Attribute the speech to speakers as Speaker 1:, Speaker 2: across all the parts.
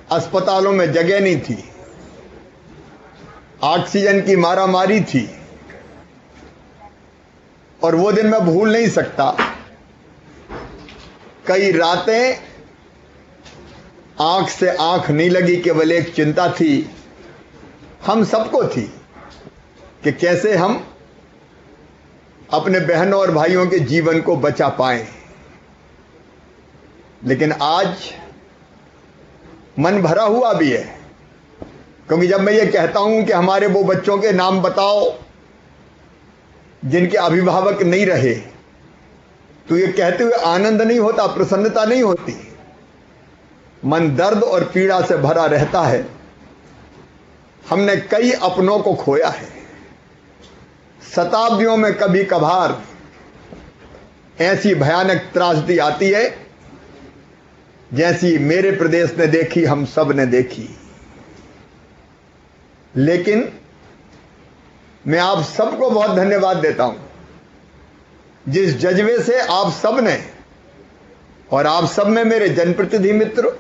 Speaker 1: अस्पतालों में जगह नहीं थी, ऑक्सीजन की मारामारी थी। और वो दिन मैं भूल नहीं सकता। कई रातें आंख से आंख नहीं लगी, केवल एक चिंता थी, हम सबको थी, कि कैसे हम अपने बहनों और भाइयों के जीवन को बचा पाएं। लेकिन आज मन भरा हुआ भी है, क्योंकि जब मैं ये कहता हूं कि हमारे वो बच्चों के नाम बताओ जिनके अभिभावक नहीं रहे, तो ये कहते हुए आनंद नहीं होता, प्रसन्नता नहीं होती, मन दर्द और पीड़ा से भरा रहता है। हमने कई अपनों को खोया है। शताब्दियों में कभी कभार ऐसी भयानक त्रासदी आती है जैसी मेरे प्रदेश ने देखी, हम सब ने देखी। लेकिन मैं आप सबको बहुत धन्यवाद देता हूं, जिस जज्बे से आप सब ने, और आप सब में मेरे जनप्रतिनिधि मित्र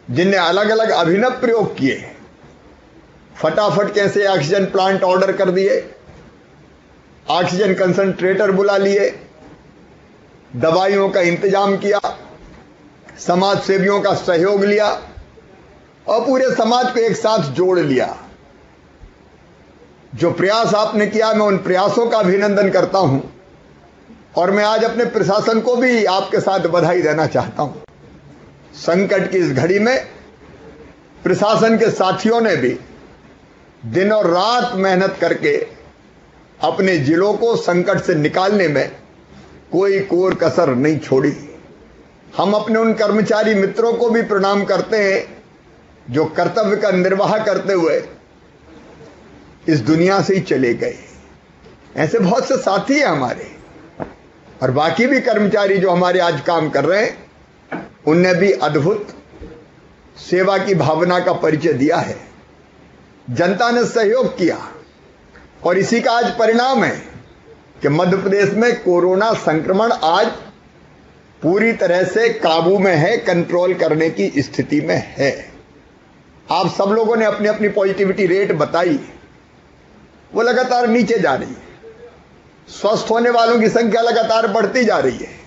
Speaker 1: जिनने अलग अलग अभिनव प्रयोग किए, फटाफट कैसे ऑक्सीजन प्लांट ऑर्डर कर दिए, ऑक्सीजन कंसंट्रेटर बुला लिए, दवाइयों का इंतजाम किया, समाज सेवियों का सहयोग लिया और पूरे समाज को एक साथ जोड़ लिया। जो प्रयास आपने किया, मैं उन प्रयासों का अभिनंदन करता हूं। और मैं आज अपने प्रशासन को भी आपके साथ बधाई देना चाहता हूं। संकट की इस घड़ी में प्रशासन के साथियों ने भी दिन और रात मेहनत करके अपने जिलों को संकट से निकालने में कोई कोर कसर नहीं छोड़ी। हम अपने उन कर्मचारी मित्रों को भी प्रणाम करते हैं जो कर्तव्य का निर्वाह करते हुए इस दुनिया से ही चले गए। ऐसे बहुत से साथी हैं हमारे, और बाकी भी कर्मचारी जो हमारे आज काम कर रहे हैं, उनने भी अद्भुत सेवा की भावना का परिचय दिया है। जनता ने सहयोग किया, और इसी का आज परिणाम है कि मध्य प्रदेश में कोरोना संक्रमण आज पूरी तरह से काबू में है, कंट्रोल करने की स्थिति में है। आप सब लोगों ने अपनी अपनी पॉजिटिविटी रेट बताई, वो लगातार नीचे जा रही है। स्वस्थ होने वालों की संख्या लगातार बढ़ती जा रही है।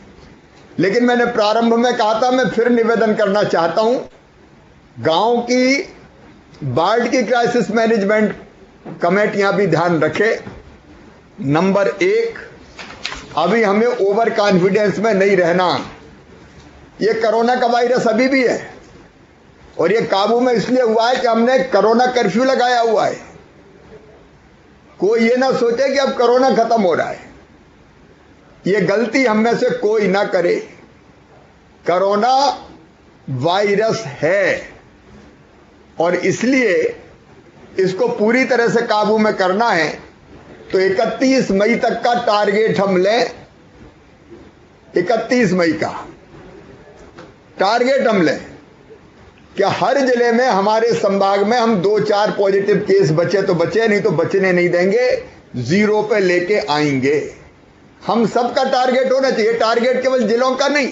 Speaker 1: लेकिन मैंने प्रारंभ में कहा था, मैं फिर निवेदन करना चाहता हूं, गांव की बाढ़ की क्राइसिस मैनेजमेंट कमेटियां भी ध्यान रखे। नंबर 1, अभी हमें ओवर कॉन्फिडेंस में नहीं रहना। ये कोरोना का वायरस अभी भी है, और ये काबू में इसलिए हुआ है कि हमने कोरोना कर्फ्यू लगाया हुआ है। कोई ये ना सोचे कि अब कोरोना खत्म हो रहा है। ये गलती हम में से कोई ना करे। कोरोना वायरस है, और इसलिए इसको पूरी तरह से काबू में करना है। तो 31 मई तक का टारगेट हम लें। 31 मई का टारगेट हम लें कि हर जिले में, हमारे संभाग में हम 2-4 पॉजिटिव केस बचे तो बचे, नहीं तो बचने नहीं देंगे, 0 पे लेके आएंगे। हम सबका टारगेट होना चाहिए। टारगेट केवल जिलों का नहीं,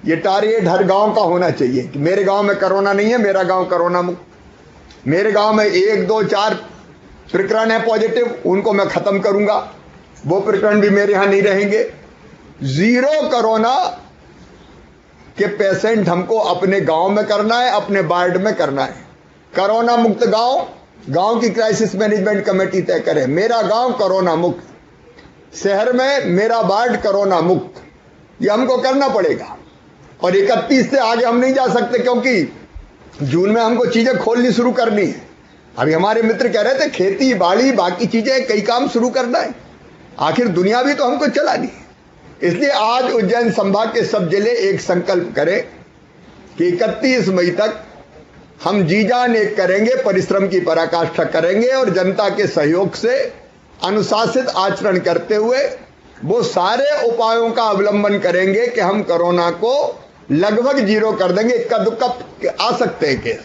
Speaker 1: ये टारगेट हर गांव का होना चाहिए कि मेरे गांव में कोरोना नहीं है, मेरा गांव कोरोना मुक्त। मेरे गांव में 1, 2, 4 प्रकरण है पॉजिटिव, उनको मैं खत्म करूंगा, वो प्रकरण भी मेरे यहां नहीं रहेंगे। 0 कोरोना के पेशेंट हमको अपने गांव में करना है, अपने वार्ड में करना है। कोरोना मुक्त गांव की क्राइसिस मैनेजमेंट कमेटी तय करे, मेरा गांव कोरोना मुक्त, शहर में मेरा वार्ड कोरोना मुक्त। ये हमको करना पड़ेगा, और 31 से आगे हम नहीं जा सकते, क्योंकि जून में हमको चीजें खोलनी शुरू करनी है। अभी हमारे मित्र कह रहे थे खेती बाड़ी बाकी चीजें कई काम शुरू करना है, आखिर दुनिया भी तो हमको चलानी है। इसलिए आज उज्जैन संभाग के सब जिले एक संकल्प करें कि 31 मई तक हम जी जान एक करेंगे, परिश्रम की पराकाष्ठा करेंगे, और जनता के सहयोग से अनुशासित आचरण करते हुए वो सारे उपायों का अवलंबन करेंगे कि हम कोरोना को लगभग 0 कर देंगे। इक्का दुक्का आ सकते हैं केस,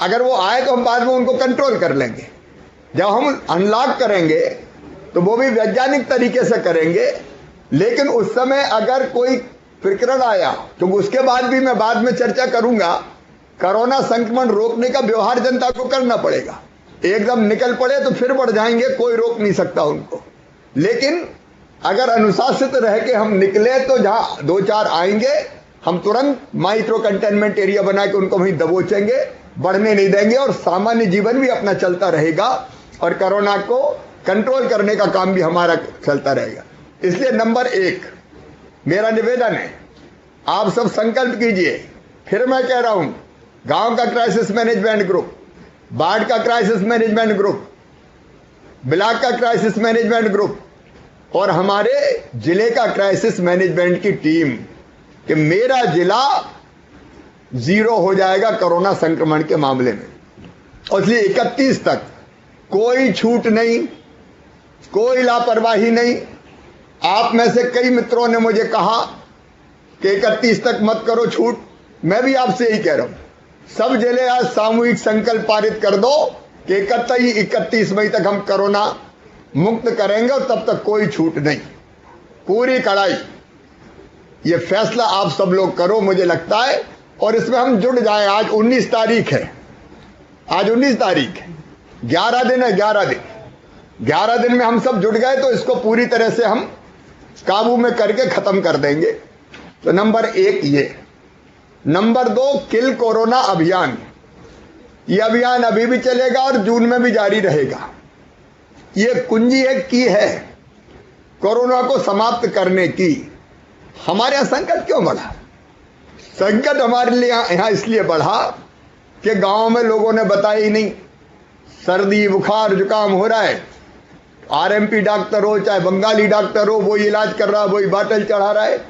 Speaker 1: अगर वो आए तो हम बाद में उनको कंट्रोल कर लेंगे। जब हम अनलॉक करेंगे तो वो भी वैज्ञानिक तरीके से करेंगे, लेकिन उस समय अगर कोई प्रकरण आया, तो उसके बाद भी मैं बाद में चर्चा करूंगा कोरोना संक्रमण रोकने का व्यवहार जनता को करना पड़ेगा। एकदम निकल पड़े तो फिर बढ़ जाएंगे, कोई रोक नहीं सकता उनको। लेकिन अगर अनुशासित रह के हम निकले तो जहां 2-4 आएंगे, हम तुरंत माइक्रो कंटेनमेंट एरिया बना के उनको वहीं दबोचेंगे, बढ़ने नहीं देंगे और सामान्य जीवन भी अपना चलता रहेगा और कोरोना को कंट्रोल करने का काम भी हमारा चलता रहेगा। इसलिए नंबर 1 मेरा निवेदन है, आप सब संकल्प कीजिए। फिर मैं कह रहा हूं, गांव का क्राइसिस मैनेजमेंट ग्रुप, बाढ़ का क्राइसिस मैनेजमेंट ग्रुप, ब्लॉक का क्राइसिस मैनेजमेंट ग्रुप और हमारे जिले का क्राइसिस मैनेजमेंट की टीम, कि मेरा जिला 0 हो जाएगा कोरोना संक्रमण के मामले में। और इसलिए 31 तक कोई छूट नहीं, कोई लापरवाही नहीं। आप में से कई मित्रों ने मुझे कहा कि 31 तक मत करो छूट। मैं भी आपसे यही कह रहा हूं, सब जिले आज सामूहिक संकल्प पारित कर दो कि 31 मई तक हम कोरोना मुक्त करेंगे और तब तक कोई छूट नहीं, पूरी कड़ाई। ये फैसला आप सब लोग करो, मुझे लगता है, और इसमें हम जुड़ जाएं। आज 19 तारीख है, आज 19 तारीख है, 11 दिन है, 11 दिन में हम सब जुड़ गए तो इसको पूरी तरह से हम काबू में करके खत्म कर देंगे। तो नंबर 1 ये। नंबर 2 किल कोरोना अभियान। ये अभियान अभी भी चलेगा और जून में भी जारी रहेगा। ये कुंजी एक की है कोरोना को समाप्त करने की। हमारे यहां संकट क्यों बढ़ा? संकट हमारे लिए यहां इसलिए बढ़ा कि गांव में लोगों ने बताया ही नहीं। सर्दी बुखार जुकाम हो रहा है, आरएमपी डॉक्टर हो चाहे बंगाली डॉक्टर हो, वो इलाज कर रहा है, वही बाटल चढ़ा रहा है।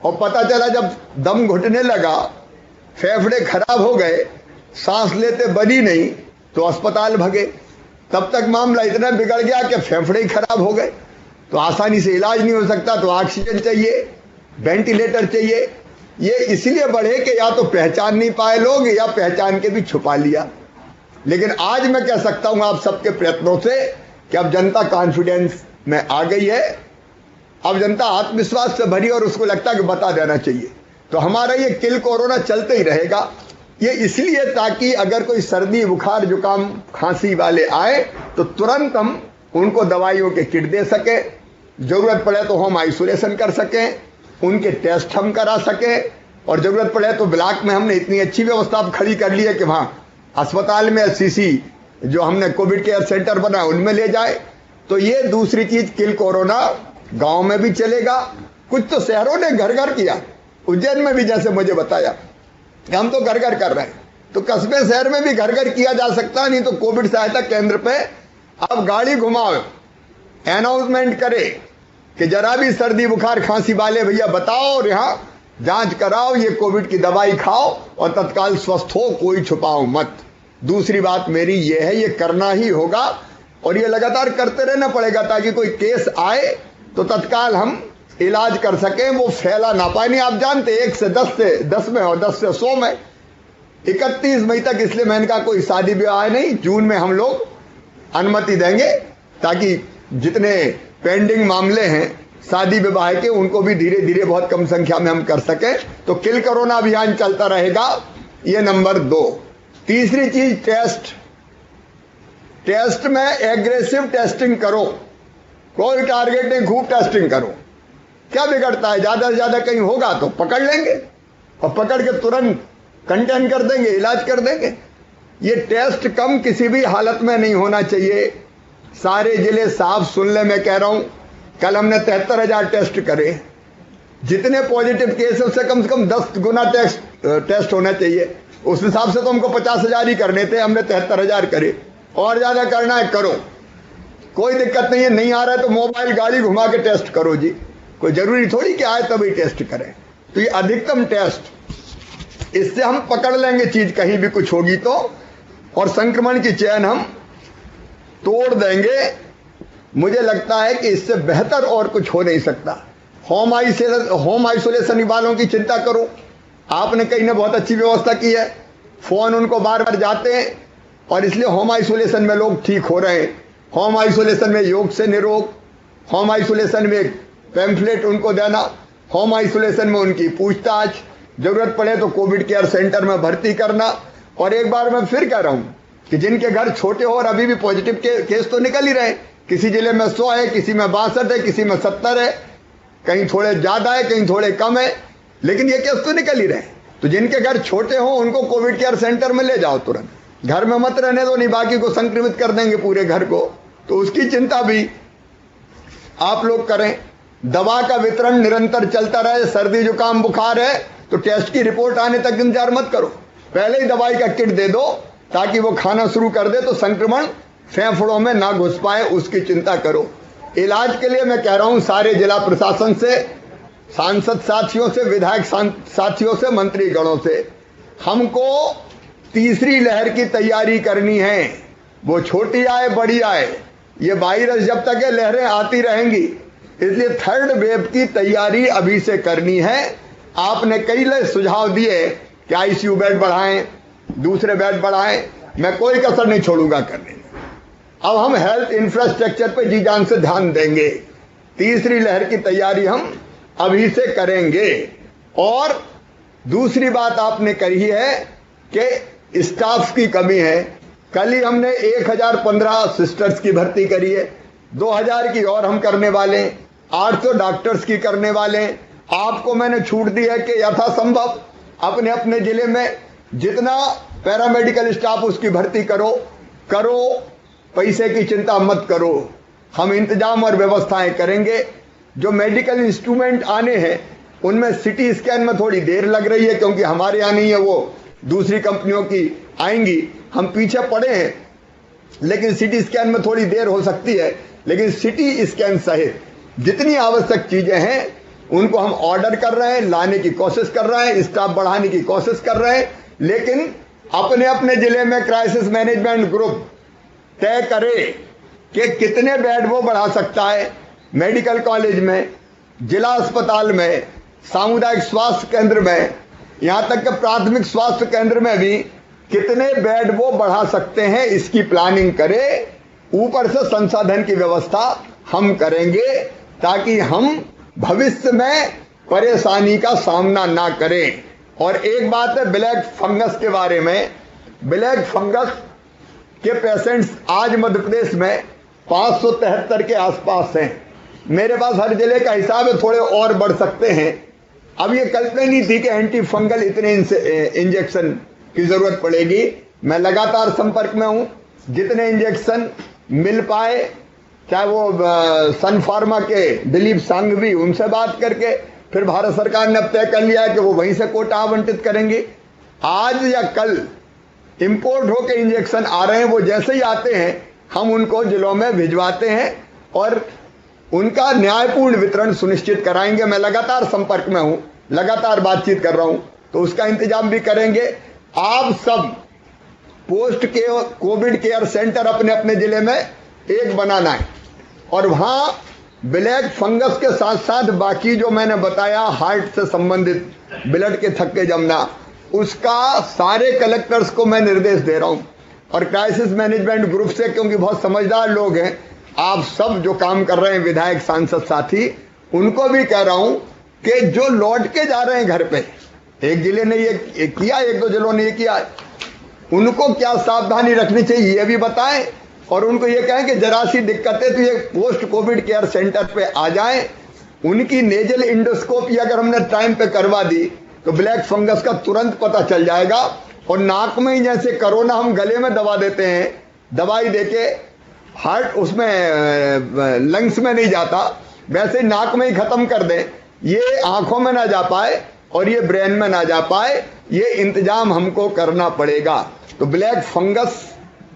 Speaker 1: और पता चला जब दम घुटने लगा, फेफड़े खराब हो गए, सांस लेते बनी नहीं, तो अस्पताल भगे। तब तक मामला इतना बिगड़ गया कि फेफड़े ही खराब हो गए, तो आसानी से इलाज नहीं हो सकता, तो ऑक्सीजन चाहिए, वेंटिलेटर चाहिए। ये इसलिए बढ़े कि या तो पहचान नहीं पाए लोग या पहचान के भी छुपा लिया। लेकिन आज मैं कह सकता हूं आप सबके प्रयत्नों से कि अब जनता कॉन्फिडेंस में आ गई है, अब जनता आत्मविश्वास से भरी और उसको लगता है कि बता देना चाहिए। तो हमारा ये किल कोरोना चलते ही रहेगा। ये इसलिए ताकि अगर कोई सर्दी बुखार जुकाम खांसी वाले आए तो तुरंत हम उनको दवाइयों के किट दे सके, जरूरत पड़े तो होम आइसोलेशन कर सकें, उनके टेस्ट हम करा सकें, और जरूरत पड़े तो ब्लॉक में हमने इतनी अच्छी व्यवस्था खड़ी कर ली है कि वहां अस्पताल में सीसी जो हमने कोविड केयर सेंटर बनाया उनमें ले जाए। तो ये दूसरी चीज, किल कोरोना गांव में भी चलेगा। कुछ तो शहरों ने घर घर किया, उज्जैन में भी जैसे मुझे बताया, हम तो घर घर कर रहे हैं, तो कस्बे शहर में भी घर घर किया जा सकता है। नहीं तो कोविड सहायता केंद्र पे आप गाड़ी घुमाओ, अनाउंसमेंट करे कि जरा भी सर्दी बुखार खांसी वाले भैया बताओ और यहां जांच कराओ, ये कोविड की दवाई खाओ और तत्काल स्वस्थ हो, कोई छुपाओ मत। दूसरी बात मेरी ये है, ये करना ही होगा और ये लगातार करते रहना पड़ेगा ताकि कोई केस आए तो तत्काल हम इलाज कर सकें, वो फैला ना पाए। नहीं, आप जानते 1 से 10 में और 10 से 100 में। 31 मई तक इसलिए मैंने कहा कोई शादी ब्याह नहीं, जून में हम लोग अनुमति देंगे ताकि जितने पेंडिंग मामले हैं शादी विवाह के उनको भी धीरे धीरे बहुत कम संख्या में हम कर सके। तो किल कोरोना अभियान चलता रहेगा, ये नंबर 2। तीसरी चीज टेस्ट में एग्रेसिव टेस्टिंग करो, कोई टारगेट नहीं, खूब टेस्टिंग करो। क्या बिगड़ता है? ज्यादा से ज्यादा कहीं होगा तो पकड़ लेंगे और पकड़ के तुरंत कंटेन कर देंगे, इलाज कर देंगे। ये टेस्ट कम किसी भी हालत में नहीं होना चाहिए। सारे जिले साफ सुन ले, मैं कह रहा हूं, कल हमने 73,000 टेस्ट करे। जितने पॉजिटिव केस से कम 10 गुना टेस्ट होना चाहिए। उस हिसाब से तो हमको 50,000 ही करने थे, हमने 73,000 करे। और ज्यादा करना है करो, कोई दिक्कत नहीं है। नहीं आ रहा है तो मोबाइल गाड़ी घुमा के टेस्ट करो जी, कोई जरूरी थोड़ी कि आए तभी टेस्ट करें। तो ये अधिकतम टेस्ट, इससे हम पकड़ लेंगे चीज कहीं भी कुछ होगी तो, और संक्रमण की चेन हम तोड़ देंगे। मुझे लगता है कि इससे बेहतर और कुछ हो नहीं सकता। होम आइसोलेशन वालों की चिंता करो, आपने कहीं ने बहुत अच्छी व्यवस्था की है, फोन उनको बार बार जाते हैं और इसलिए होम आइसोलेशन में लोग ठीक हो रहे हैं। होम आइसोलेशन में योग से निरोग, होम आइसोलेशन में पैम्फलेट उनको देना, होम आइसोलेशन में उनकी पूछताछ, जरूरत पड़े तो कोविड केयर सेंटर में भर्ती करना। और एक बार मैं फिर कह रहा हूं कि जिनके घर छोटे हो और अभी भी पॉजिटिव केस तो निकल ही रहे, किसी जिले में 100 है, किसी में 62 है, किसी में 70 है, कहीं थोड़े ज्यादा है, कहीं थोड़े कम है, लेकिन ये केस तो निकल ही रहे। तो जिनके घर छोटे हो उनको कोविड केयर सेंटर में ले जाओ, तुरंत घर में मत रहने दो, नहीं बाकी को संक्रमित कर देंगे पूरे घर को। तो उसकी चिंता भी आप लोग करें। दवा का वितरण निरंतर चलता रहे। सर्दी जुकाम बुखार है तो टेस्ट की रिपोर्ट आने तक इंतजार मत करो, पहले ही दवाई का किट दे दो ताकि वो खाना शुरू कर दे तो संक्रमण फेफड़ों में ना घुस पाए, उसकी चिंता करो। इलाज के लिए मैं कह रहा हूं सारे जिला प्रशासन से, सांसद साथियों से, विधायक साथियों से, मंत्री गणों से, हमको तीसरी लहर की तैयारी करनी है। वो छोटी आए बड़ी आए, ये वायरस जब तक है लहरें आती रहेंगी, इसलिए थर्ड वेव की तैयारी अभी से करनी है। आपने कई सुझाव दिए कि आईसीयू बेड बढ़ाएं, दूसरे बेड बढ़ाएं, मैं कोई कसर नहीं छोड़ूंगा करने में। अब हम हेल्थ इंफ्रास्ट्रक्चर पे जी जान से ध्यान देंगे। तीसरी लहर की तैयारी हम अभी से करेंगे। और दूसरी बात आपने कही है कि स्टाफ की कमी है। कल ही हमने 1015 सिस्टर्स की भर्ती करी है, 2000 की और हम करने वाले, 800 डॉक्टर्स की करने वाले। आपको मैंने छूट दी है कि यथासंभव अपने अपने जिले में जितना पैरामेडिकल स्टाफ उसकी भर्ती करो, पैसे की चिंता मत करो, हम इंतजाम और व्यवस्थाएं करेंगे। जो मेडिकल इंस्ट्रूमेंट आने हैं उनमें सिटी स्कैन में थोड़ी देर लग रही है क्योंकि हमारे यहाँ नहीं है, वो दूसरी कंपनियों की आएंगी, हम पीछे पड़े हैं, लेकिन सिटी स्कैन में थोड़ी देर हो सकती है। लेकिन सिटी स्कैन सहित जितनी आवश्यक चीजें हैं उनको हम ऑर्डर कर रहे हैं, लाने की कोशिश कर रहे हैं, स्टाफ बढ़ाने की कोशिश कर रहे हैं। लेकिन अपने अपने जिले में क्राइसिस मैनेजमेंट ग्रुप तय करे कि कितने बेड वो बढ़ा सकता है। मेडिकल कॉलेज में, जिला अस्पताल में, सामुदायिक स्वास्थ्य केंद्र में, यहां तक कि प्राथमिक स्वास्थ्य केंद्र में भी कितने बेड वो बढ़ा सकते हैं, इसकी प्लानिंग करे। ऊपर से संसाधन की व्यवस्था हम करेंगे ताकि हम भविष्य में परेशानी का सामना ना करें। और एक बात है ब्लैक फंगस के बारे में, ब्लैक फंगस के पेशेंट्स आज मध्य प्रदेश में 573 के आसपास हैं। मेरे पास हर जिले का हिसाब है, थोड़े और बढ़ सकते हैं। अब ये कल्पना नहीं थी कि एंटी फंगल इतने इंजेक्शन की जरूरत पड़ेगी। मैं लगातार संपर्क में हूं, जितने इंजेक्शन मिल पाए, चाहे वो सन फार्मा के दिलीप सांघवी, उनसे बात करके फिर भारत सरकार ने अब तय कर लिया है कि वो वहीं से कोटा आवंटित करेंगे। आज या कल इंपोर्ट होकर इंजेक्शन आ रहे हैं, वो जैसे ही आते हैं हम उनको जिलों में भिजवाते हैं और उनका न्यायपूर्ण वितरण सुनिश्चित कराएंगे। मैं लगातार संपर्क में हूं, लगातार बातचीत कर रहा हूं, तो उसका इंतजाम भी करेंगे। आप सब पोस्ट के कोविड केयर सेंटर अपने अपने जिले में एक बनाना है और वहां ब्लैक फंगस के साथ साथ बाकी जो मैंने बताया हार्ट से संबंधित ब्लड के थक्के जमना, उसका सारे कलेक्टर्स को मैं निर्देश दे रहा हूं। और क्राइसिस मैनेजमेंट ग्रुप से, क्योंकि बहुत समझदार लोग हैं, आप सब जो काम कर रहे हैं विधायक सांसद साथी, उनको भी कह रहा हूं कि जो लौट के जा रहे हैं घर पे, एक जिले ने ये किया, एक दो जिलों ने ये किया, उनको क्या सावधानी रखनी चाहिए ये भी बताएं। और उनको ये कहें कि जरा सी दिक्कतें तो ये पोस्ट कोविड केयर सेंटर पे आ जाएं। उनकी नेजल इंडोस्कोपी अगर हमने टाइम पे करवा दी तो ब्लैक फंगस का तुरंत पता चल जाएगा। और नाक में ही जैसे कोरोना हम गले में दबा देते हैं, दवाई देके हार्ट उसमें लंग्स में नहीं जाता, वैसे नाक में ही खत्म कर दें, ये आंखों में ना जा पाए और ये ब्रेन में ना जा पाए, ये इंतजाम हमको करना पड़ेगा। तो ब्लैक फंगस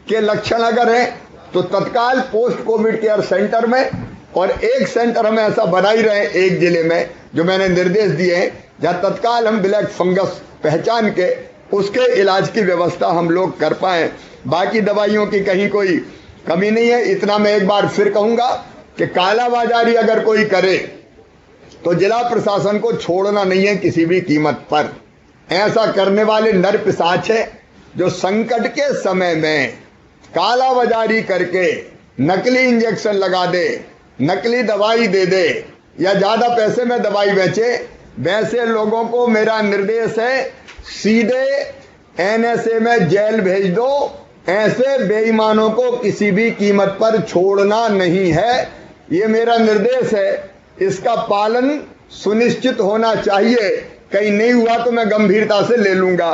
Speaker 1: के लक्षण अगर हैं तो तत्काल पोस्ट कोविड केयर सेंटर में, और एक सेंटर हम ऐसा बना ही रहे एक जिले में जो मैंने निर्देश दिए हैं, जहां तत्काल हम ब्लैक फंगस पहचान के उसके इलाज की व्यवस्था हम लोग कर पाए। बाकी दवाइयों की कहीं कोई कमी नहीं है। इतना मैं एक बार फिर कहूंगा कि कालाबाजारी अगर कोई करे तो जिला प्रशासन को छोड़ना नहीं है किसी भी कीमत पर। ऐसा करने वाले नर पिशाच है जो संकट के समय में कालाबाजारी करके नकली इंजेक्शन लगा दे, नकली दवाई दे दे या ज्यादा पैसे में दवाई बेचे, वैसे लोगों को मेरा निर्देश है, सीधे एनएसए में जेल भेज दो। ऐसे बेईमानों को किसी भी कीमत पर छोड़ना नहीं है, ये मेरा निर्देश है। इसका पालन सुनिश्चित होना चाहिए। कहीं नहीं हुआ तो मैं गंभीरता से ले लूंगा।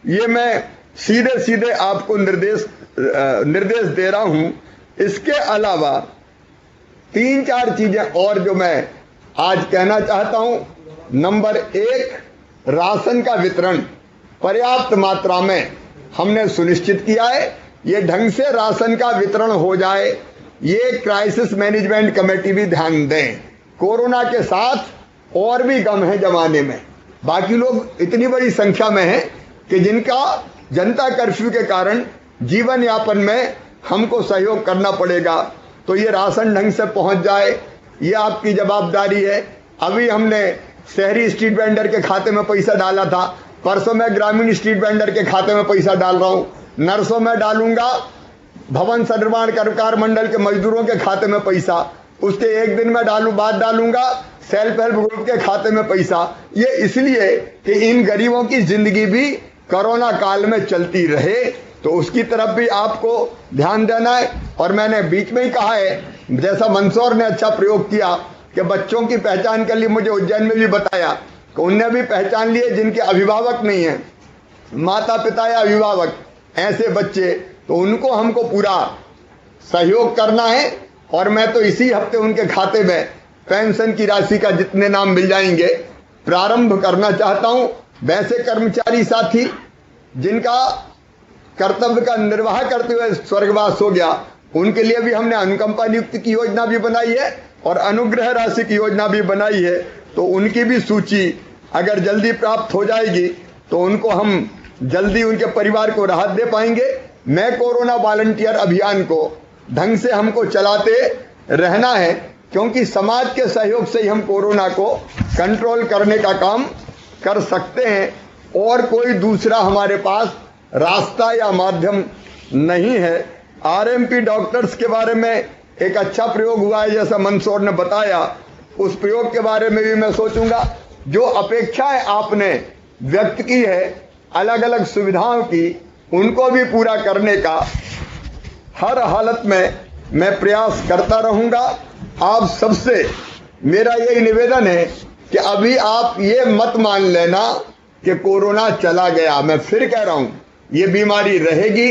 Speaker 1: ये मैं सीधे सीधे आपको निर्देश दे रहा हूं। इसके अलावा 3-4 चीजें और जो मैं आज कहना चाहता हूं। नंबर 1, राशन का वितरण पर्याप्त मात्रा में हमने सुनिश्चित किया है। ये ढंग से राशन का वितरण हो जाए, ये क्राइसिस मैनेजमेंट कमेटी भी ध्यान दें। कोरोना के साथ और भी गम है जमाने में, बाकी लोग इतनी बड़ी संख्या में हैं कि जिनका जनता कर्फ्यू के कारण जीवन यापन में हमको सहयोग करना पड़ेगा। तो ये राशन ढंग से पहुंच जाए, ये आपकी जवाबदारी है। अभी हमने शहरी स्ट्रीट वेंडर के खाते में पैसा डाला था, परसों मैं ग्रामीण स्ट्रीट वेंडर के खाते में पैसा डाल रहा हूं, नरसों में डालूंगा भवन निर्माण कर्मकार मंडल के मजदूरों के खाते में पैसा, उसके एक दिन में बाद डालूंगा सेल्फ हेल्प ग्रुप के खाते में पैसा। ये इसलिए कि इन गरीबों की जिंदगी भी कोरोना काल में चलती रहे, तो उसकी तरफ भी आपको ध्यान देना है। और मैंने बीच में ही कहा है, जैसा मंदसौर ने अच्छा प्रयोग किया कि बच्चों की पहचान के लिए मुझे उज्जैन में भी बताया कि उनने भी पहचान लिए जिनके अभिभावक नहीं है, माता पिता या अभिभावक, ऐसे बच्चे, तो उनको हमको पूरा सहयोग करना है। और मैं तो इसी हफ्ते उनके खाते में पेंशन की राशि का जितने नाम मिल जाएंगे प्रारंभ करना चाहता हूं। वैसे कर्मचारी साथी जिनका कर्तव्य का निर्वाह करते हुए स्वर्गवास हो गया, उनके लिए भी हमने अनुकंपा नियुक्ति की योजना भी बनाई है और अनुग्रह राशि की योजना भी बनाई है। तो उनकी भी सूची अगर जल्दी प्राप्त हो जाएगी तो उनको हम जल्दी उनके परिवार को राहत दे पाएंगे। मैं कोरोना वॉलंटियर अभियान को ढंग से हमको चलाते रहना है, क्योंकि समाज के सहयोग से ही हम कोरोना को कंट्रोल करने का काम कर सकते हैं और कोई दूसरा हमारे पास रास्ता या माध्यम नहीं है। आरएमपी डॉक्टर्स के बारे में एक अच्छा प्रयोग हुआ है, जैसा मंदसौर ने बताया, उस प्रयोग के बारे में भी मैं सोचूंगा। जो अपेक्षाएं आपने व्यक्त की है अलग अलग सुविधाओं की, उनको भी पूरा करने का हर हालत में मैं प्रयास करता रहूंगा। आप सबसे मेरा यही निवेदन है कि अभी आप ये मत मान लेना कि कोरोना चला गया। मैं फिर कह रहा हूं, ये बीमारी रहेगी।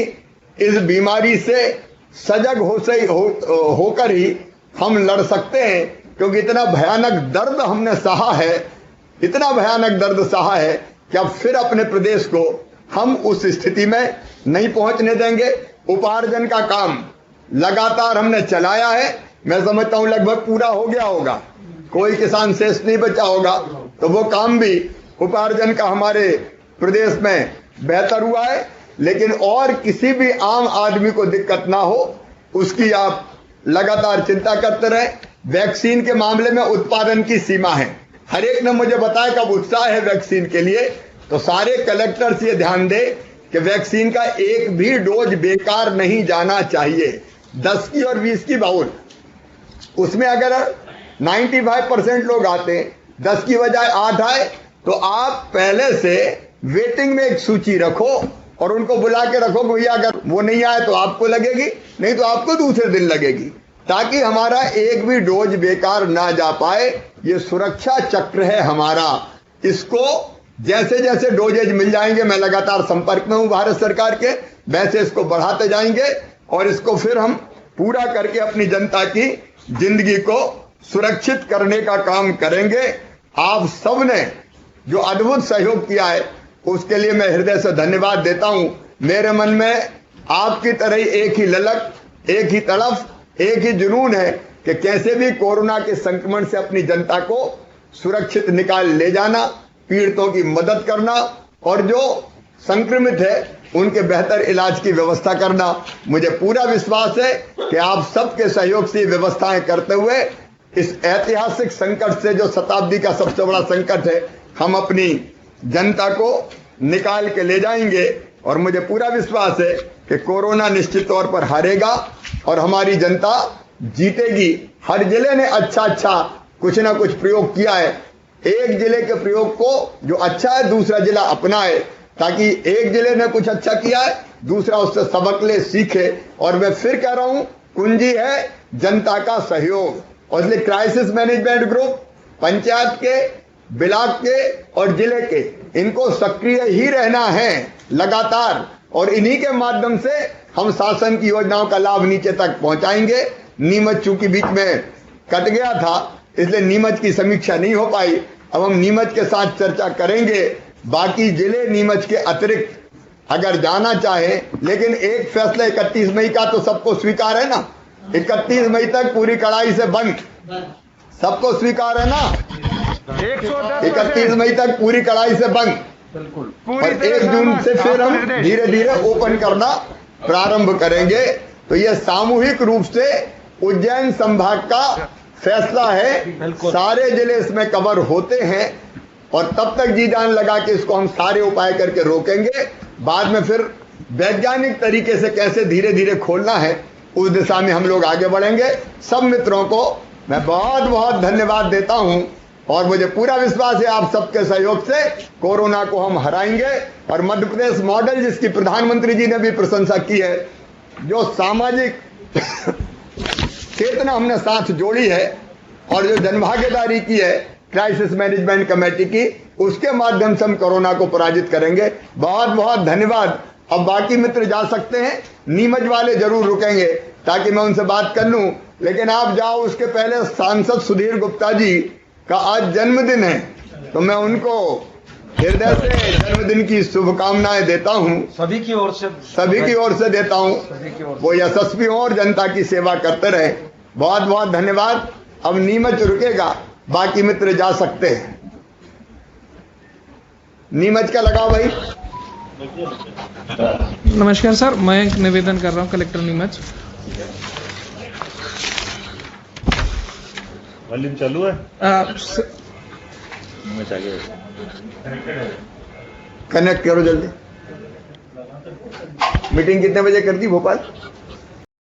Speaker 1: इस बीमारी से सजग होकर ही हम लड़ सकते हैं, क्योंकि इतना भयानक दर्द हमने सहा है, इतना भयानक दर्द सहा है कि अब फिर अपने प्रदेश को हम उस स्थिति में नहीं पहुंचने देंगे। उपार्जन का काम लगातार हमने चलाया है, मैं समझता हूं लगभग पूरा हो गया होगा, कोई किसान शेष नहीं बचा होगा। तो वो काम भी उपार्जन का हमारे प्रदेश में बेहतर हुआ है। लेकिन और किसी भी आम आदमी को दिक्कत ना हो, उसकी आप लगातार चिंता करते रहे। वैक्सीन के मामले में उत्पादन की सीमा है, हर एक ने मुझे बताया कब उत्साह है वैक्सीन के लिए। तो सारे कलेक्टर्स ये ध्यान दे कि वैक्सीन का एक भी डोज बेकार नहीं जाना चाहिए। 10 की और 20 की बाउल, उसमें अगर 95% लोग आते, 10 की बजाय 8 आए, तो आप पहले से वेटिंग में एक सूची रखो और उनको बुला के रखो कि भैया अगर वो नहीं आए तो आपको लगेगी, नहीं तो आपको दूसरे दिन लगेगी, ताकि हमारा एक भी डोज बेकार ना जा पाए। ये सुरक्षा चक्र है हमारा। इसको जैसे जैसे डोजेज मिल जाएंगे, मैं लगातार संपर्क में हूं भारत सरकार के, वैसे इसको बढ़ाते जाएंगे और इसको फिर हम पूरा करके अपनी जनता की जिंदगी को सुरक्षित करने का काम करेंगे। आप सबने जो अद्भुत सहयोग किया है उसके लिए मैं हृदय से धन्यवाद देता हूं। मेरे मन में आपकी तरह एक ही ललक, एक ही तड़फ, एक ही जुनून है कि कैसे भी कोरोना के संक्रमण से अपनी जनता को सुरक्षित निकाल ले जाना, पीड़ितों की मदद करना और जो संक्रमित है उनके बेहतर इलाज की व्यवस्था करना। मुझे पूरा विश्वास है कि आप सबके सहयोग से व्यवस्थाएं करते हुए इस ऐतिहासिक संकट से, जो शताब्दी का सबसे बड़ा संकट है, हम अपनी जनता को निकाल के ले जाएंगे। और मुझे पूरा विश्वास है कि कोरोना निश्चित तौर पर हारेगा और हमारी जनता जीतेगी। हर जिले ने अच्छा कुछ ना कुछ प्रयोग किया है। एक जिले के प्रयोग को जो अच्छा है दूसरा जिला अपनाए, ताकि एक जिले ने कुछ अच्छा किया है दूसरा उससे सबक ले, सीखे। और मैं फिर कह रहा हूं, कुंजी है जनता का सहयोग, और इसलिए क्राइसिस मैनेजमेंट ग्रुप पंचायत के, ब्लॉक के और जिले के, इनको सक्रिय ही रहना है लगातार, और इन्हीं के माध्यम से हम शासन की योजनाओं का लाभ नीचे तक पहुंचाएंगे। नीमच चूंकि बीच में कट गया था, इसलिए नीमच की समीक्षा नहीं हो पाई। अब हम नीमच के साथ चर्चा करेंगे। बाकी जिले नीमच के अतिरिक्त अगर जाना चाहे, लेकिन एक फैसला 31 मई का तो सबको स्वीकार है ना, 31 मई तक पूरी कड़ाई से बंद, सबको स्वीकार है ना, 31 मई तक पूरी कड़ाई से बंद, और 1 जून से फिर हम धीरे धीरे ओपन करना प्रारंभ करेंगे। तो यह सामूहिक रूप से उज्जैन संभाग का फैसला है, सारे जिले इसमें कवर होते हैं, और तब तक जी जान लगा के इसको हम सारे उपाय करके रोकेंगे। बाद में फिर वैज्ञानिक तरीके से कैसे धीरे धीरे खोलना है उस दिशा में हम लोग आगे बढ़ेंगे। सब मित्रों को मैं बहुत बहुत धन्यवाद देता हूं, और मुझे पूरा विश्वास है आप सबके सहयोग से कोरोना को हम हराएंगे। और मध्य प्रदेश मॉडल, जिसकी प्रधानमंत्री जी ने भी प्रशंसा की है, जो सामाजिक चेतना हमने साथ जोड़ी है और जो जनभागीदारी की है क्राइसिस मैनेजमेंट कमेटी की, उसके माध्यम से हम कोरोना को पराजित करेंगे। बहुत बहुत धन्यवाद। अब बाकी मित्र जा सकते हैं, नीमच वाले जरूर रुकेंगे ताकि मैं उनसे बात कर लूं, लेकिन आप जाओ उसके पहले सांसद सुधीर गुप्ता जी का आज जन्मदिन है, तो मैं उनको हृदय से जन्मदिन की शुभकामनाएं देता हूं, सभी की ओर से देता हूं। वो यशस्वी हो और जनता की सेवा करते रहे। बहुत बहुत धन्यवाद। अब नीमच रुकेगा, बाकी मित्र जा सकते हैं। नीमच का लगाओ भाई।
Speaker 2: नमस्कार सर, मैं एक निवेदन कर रहा हूं कलेक्टर नीमच।
Speaker 3: वॉल्यूम चालू है?
Speaker 1: कनेक्ट करो जल्दी। मीटिंग कितने बजे करती भोपाल?